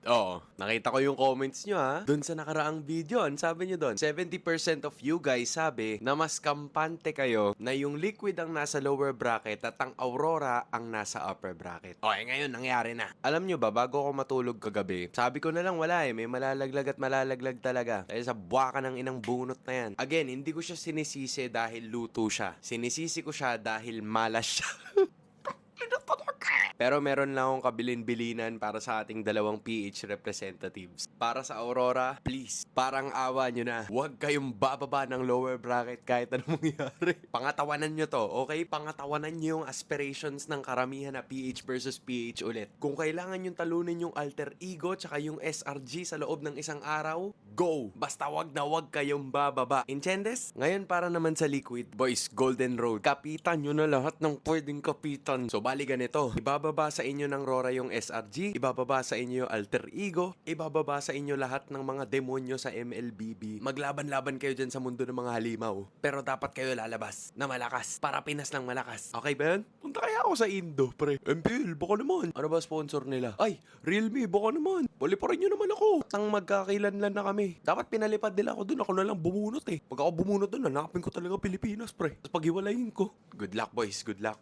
Oo, nakita ko yung comments nyo ha. Doon sa nakaraang video, ang sabi nyo doon, 70% of you guys sabi na mas kampante kayo na yung liquid ang nasa lower bracket at ang Aurora ang nasa upper bracket. Okay, ngayon nangyari na. Alam nyo ba, bago ako matulog kagabi, sabi ko na lang wala may malalaglag at malalaglag talaga. Kaya sa buwaka ng inang bunot na yan. Again, hindi ko siya sinisisi dahil luto siya. Sinisisi ko siya dahil malas siya. Pero meron lang akong kabilin-bilinan para sa ating dalawang PH representatives. Para sa Aurora, please, parang awa nyo na. Huwag kayong bababa ng lower bracket kahit anong mangyari. Pangatawanan nyo to, okay? Pangatawanan nyo yung aspirations ng karamihan na PH versus PH ulit. Kung kailangan yung talunin yung alter ego tsaka yung SRG sa loob ng isang araw, go! Basta wag na wag kayong bababa. Inchendes? Ngayon para naman sa liquid, boys, Golden Road. Kapitan nyo na lahat ng pwedeng kapitan. So bali ganito, ibababa sa inyo ng Rora yung SRG, ibababa sa inyo yung alter ego, ibababa sa inyo lahat ng mga demonyo sa MLBB. Maglaban-laban kayo dyan sa mundo ng mga halimaw. Pero dapat kayo lalabas na malakas para Pinas ng malakas. Okay ba yan? Punta kaya ako sa Indo, pre. MPL, baka naman. Ano ba sponsor nila? Ay, Realme, baka naman. Paliparin nyo naman ako. Tang magkakilanlan na kami. Dapat pinalipad nila ako dun. Ako na lang bumunot eh. Pag ako bumunot dun, hanapin ko talaga Pilipinas, pre. Tapos paghiwalayin ko. Good luck, boys. Good luck.